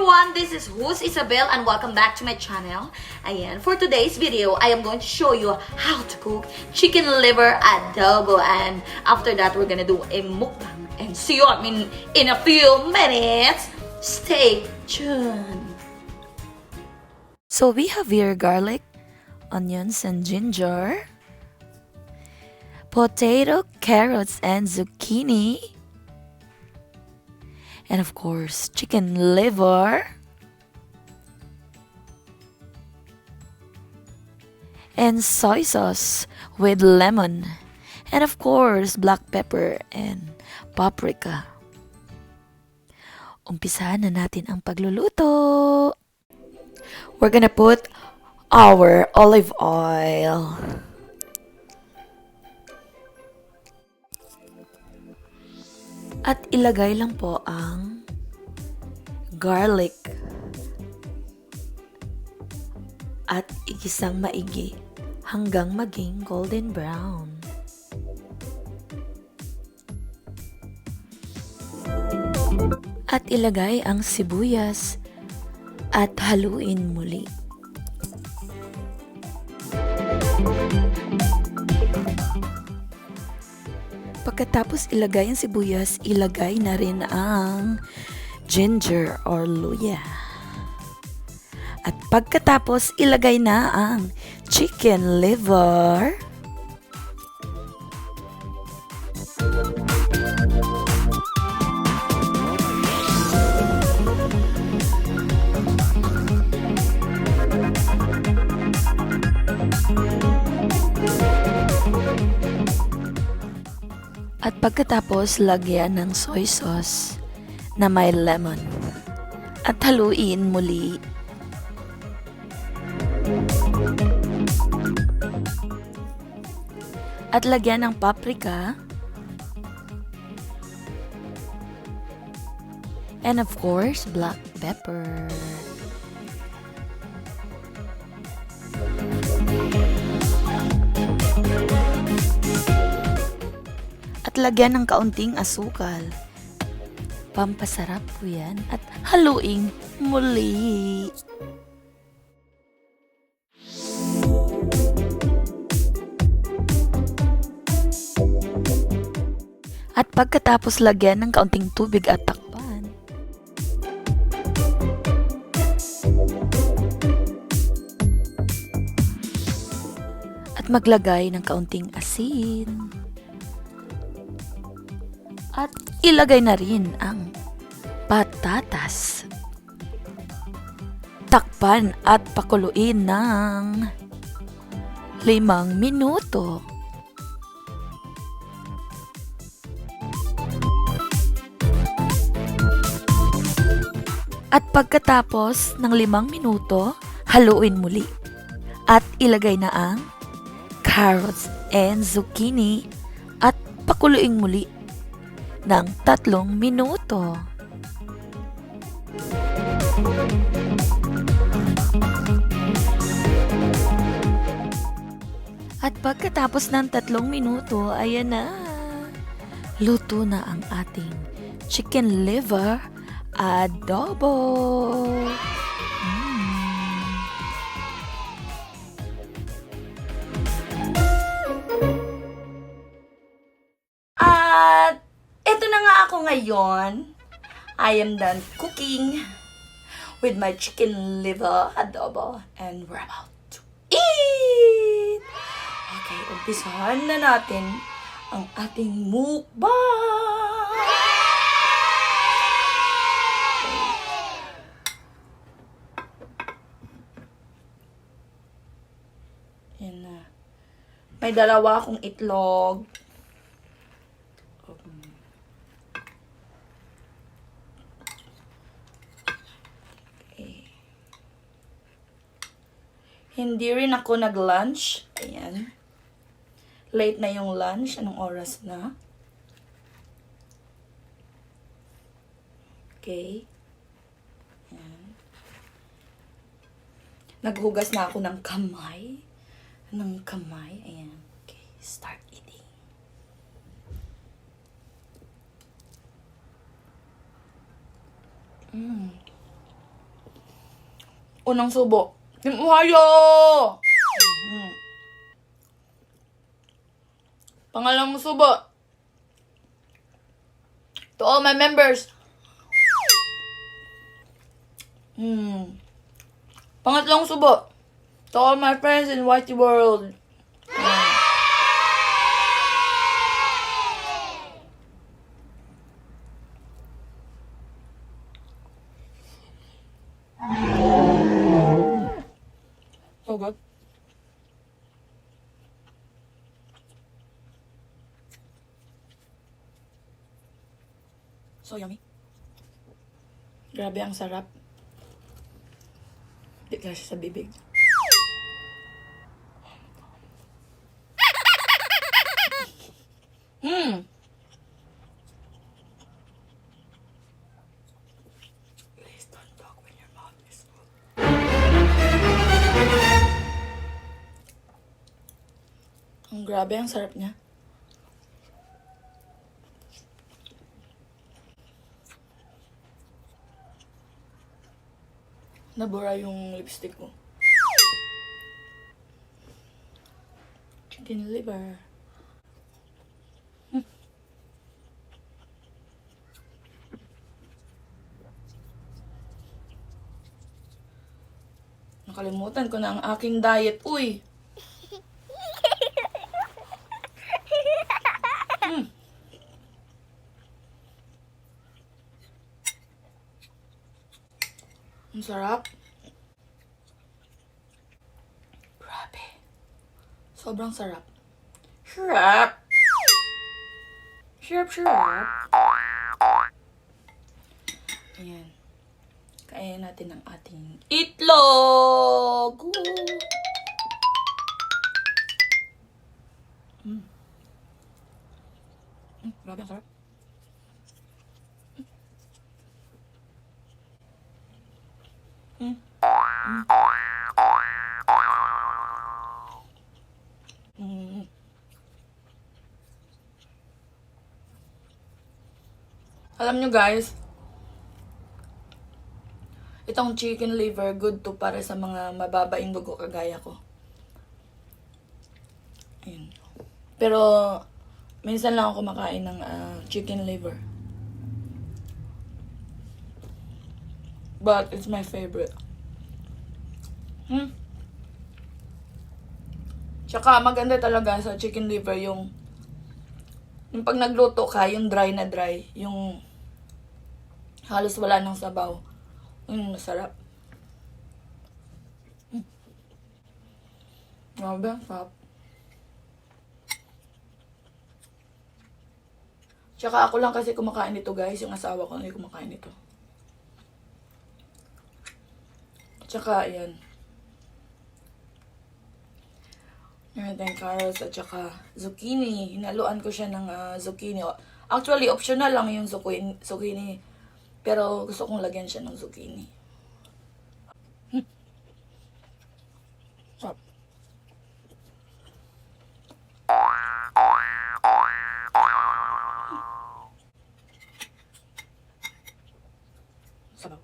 everyone, this is host Isabel and welcome back to my channel. Ayan, for today's video, I am going to show you how to cook chicken liver adobo, and after that, we're gonna do a mukbang and see you in a few minutes. Stay tuned. So we have here garlic, onions and ginger, potato, carrots and zucchini, and of course, chicken liver, and soy sauce with lemon, and of course, black pepper and paprika. Umpisahan na natin ang pagluluto. We're gonna put our olive oil. At ilagay lang po ang garlic at igisang maigi hanggang maging golden brown. At ilagay ang sibuyas at haluin muli. Pagkatapos ilagay ang sibuyas, ilagay na rin ang ginger or luya. At pagkatapos ilagay na ang chicken liver. At pagkatapos, lagyan ng soy sauce na may lemon. At haluin muli. At lagyan ng paprika. And of course, black pepper. Lagyan ng kaunting asukal. Pampasarap po yan. At haluin muli. At pagkatapos lagyan ng kaunting tubig at takpan. At maglagay ng kaunting asin. At ilagay na rin ang patatas. Takpan at pakuluin ng 5 minuto. At pagkatapos ng 5 minuto, haluin muli. At ilagay na ang carrots and zucchini at pakuluin muli ng 3 minuto. At pagkatapos ng 3 minuto, ayan na. Luto na ang ating chicken liver adobo. At ito na nga ako ngayon. I am done cooking with my chicken liver adobo and we're about to eat! Okay, umpisahan na natin ang ating mukbang! Yan na. May 2 akong itlog. Hindi rin ako nag-lunch. Ayan. Late na yung lunch. Anong oras na? Okay. Ayan. Naghugas na ako ng kamay. Ayan. Okay. Start eating. Unang subo. Team Ohio! Pangalawang subo. To all my members. Pangatlong subo. To all my friends in Whitey World. So good. So yummy. Grabe ang sarap. Di kasi sa bibig. Please don't talk when your mouth is full. Ang grabe ang sarap niya. Nabura yung lipstick ko. Chicken liver. Nakalimutan ko na ang aking diet. Uy! Ang sarap. Grabe. Sobrang sarap. Sarap! Sarap. Ayan. Kain natin ang ating itlog! Grabe, ang sarap. Alam nyo guys, itong chicken liver, good to para sa mga mababaing dugo kagaya ko. Ayun. Pero, minsan lang ako kumakain ng chicken liver. But, it's my favorite. Tsaka, maganda talaga sa chicken liver yung pag nagluto ka, yung dry na dry, yung halos wala ng sabaw. Masarap. Grabe, ang sarap. Tsaka ako lang kasi kumakain nito guys, yung asawa ko hindi kumakain nito. Tsaka, ayan. Meron tayong carrots at tsaka zucchini. Hinaluan ko siya ng zucchini. Actually, optional lang yung zucchini. Pero gusto kong lagyan siya ng zucchini. Sarap. Sabaw.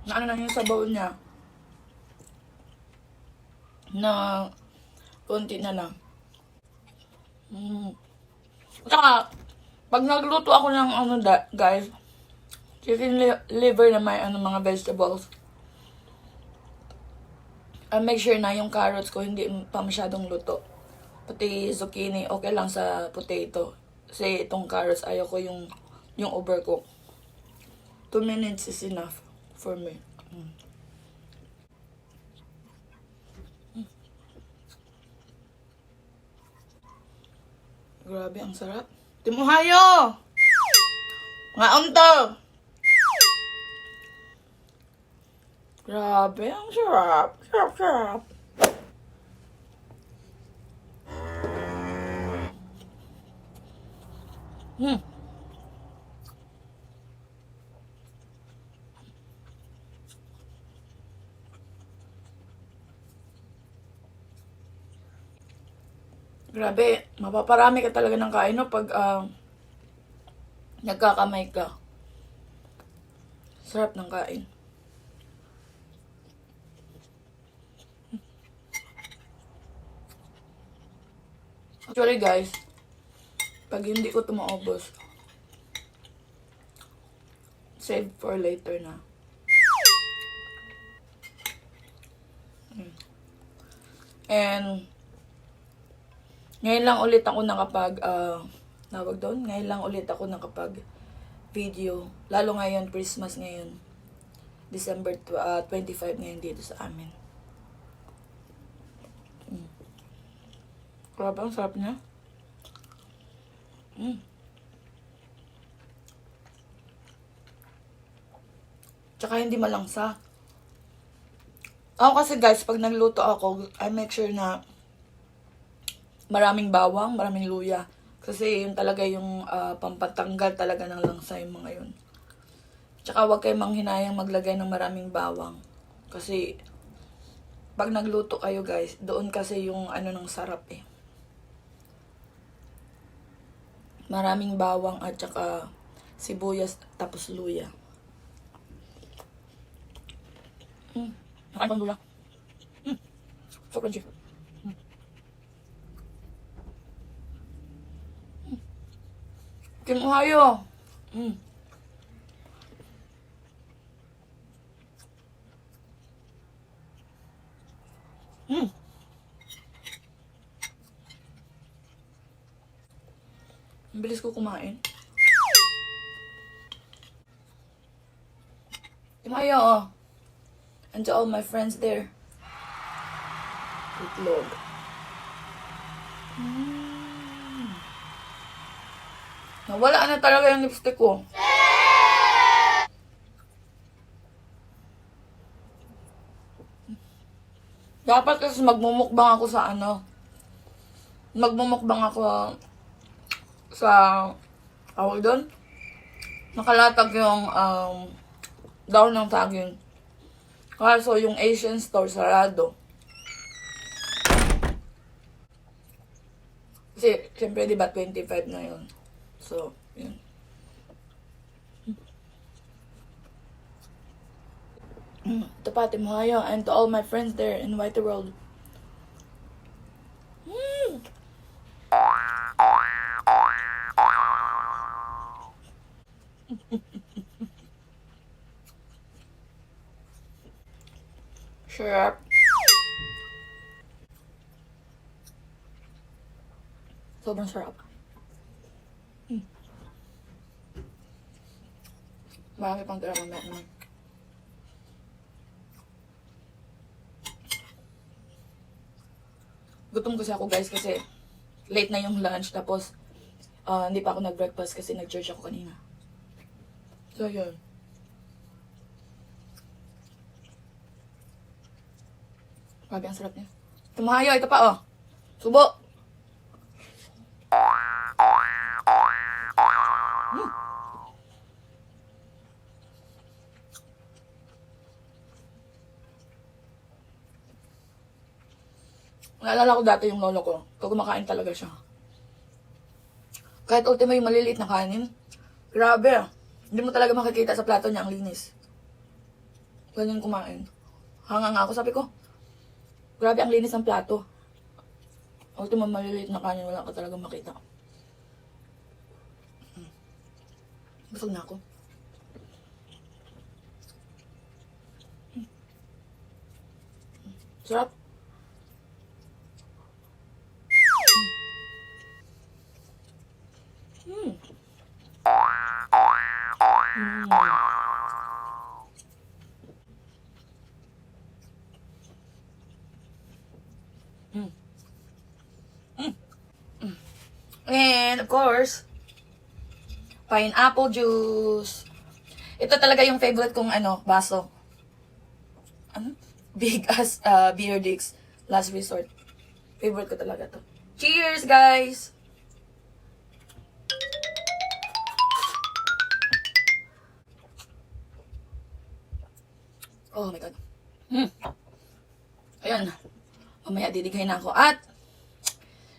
Na ano na yung sabaw niya. Na konti na lang. Saka, pag nagluto ako ng guys, chicken liver na may mga vegetables, make sure na yung carrots ko hindi pa masyadong luto. Pati zucchini, okay lang sa potato. Kasi itong carrots, ayaw ko yung overcook. 2 minutes is enough for me. Grabe, ang sarap. Timuhayo! Nga unto! Grabe, ang sarap. Sarap. Grabe, mapaparami ka talaga ng kain, no? Pag nagkakamay ka. Sarap ng kain. Actually guys, pag hindi ko ito maubos, save for later na. And ngayon lang ulit ako ngayon lang ulit ako nakapag video. Lalo ngayon, Christmas ngayon. December 25 ngayon dito sa amin. Grabe, ang sarap niya. Tsaka hindi malangsa. Ako kasi guys, pag nagluto ako, I make sure na maraming bawang, maraming luya. Kasi yun talaga yung pampatanggal talaga ng langsa yung mga yun. Tsaka huwag kayo manghinayang maglagay ng maraming bawang. Kasi pag nagluto kayo guys, doon kasi yung ano ng sarap eh. Maraming bawang at tsaka sibuyas tapos luya. Nakain pang luya. So crunchy. Kim Ohio. Ang bilis ko kumain. Kim Ohio, oh. And to all my friends there. Itlog. Nawala na talaga yung lipstick ko. Dapat kasi magmumukbang ako sa magmumukbang ako sa tawag doon. Nakalatag yung daon ng saging. Kaso yung Asian store sarado. Kasi siyempre diba 25 na yun. So, yun. Ito pa, Timohayo, and to all my friends there in White World. Sarap. Sobrang sarap. Marami pang tira mamaya naman. Gutom kasi ako guys kasi late na yung lunch tapos hindi pa ako nag-breakfast kasi nag-church ako kanina. So yun. Grabe ang sarap niya. Tumahayo, ito pa oh. Subo. Naalala ko dati yung lolo ko. Pag kumakain talaga siya. Kahit ultimo yung maliliit na kanin. Grabe ah. Hindi mo talaga makikita sa plato niya ang linis. Ganyan kumain. Hanga nga ako. Sabi ko, grabe ang linis ng plato. Ultimo maliliit na kanin. Wala ka talaga makita. Busog na ako. Sarap. And of course, pineapple juice. Ito talaga yung favorite kong baso. Big as beer dicks. Last resort. Favorite ko talaga to. Cheers, guys! Oh my God. Ayan. Mamaya didighay na ako. At,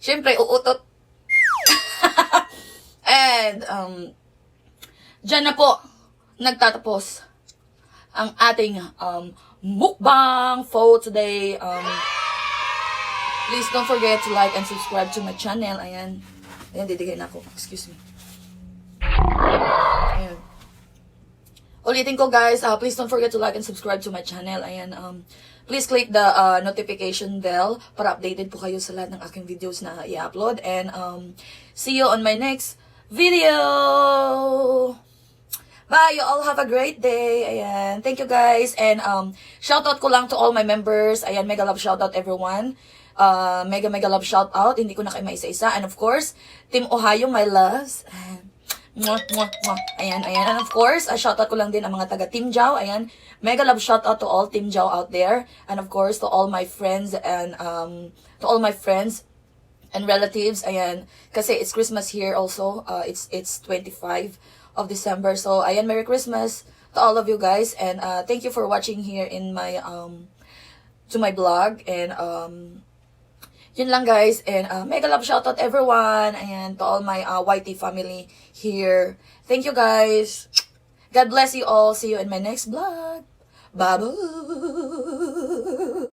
syempre, uutot. And, dyan na po, nagtatapos ang ating mukbang for today. Please don't forget to like and subscribe to my channel. Ayan. Ayan, didigay na ako. Excuse me. Ayan. Ulitin ko guys, please don't forget to like and subscribe to my channel. Ayan, please click the notification bell para updated po kayo sa lahat ng aking videos na i-upload. And see you on my next video. Bye, you all have a great day. Ayan, thank you guys. And shoutout ko lang to all my members. Ayan, mega love shoutout everyone. Mega love shoutout. Hindi ko na kayo maisa-isa. And of course, Team Ohio, my loves. Mwah, mwah, mwah. Ayan. And of course, shoutout ko lang din ang mga taga Team Jao. Ayan. Mega love shoutout to all Team Jao out there. And of course, to all my friends and relatives. Ayan. Kasi it's Christmas here also. It's 25 of December. So, ayan, Merry Christmas to all of you guys. And thank you for watching here in my to my blog. And yun lang guys, and mega love shoutout everyone, and to all my YT family here. Thank you guys. God bless you all. See you in my next vlog. Bye-bye.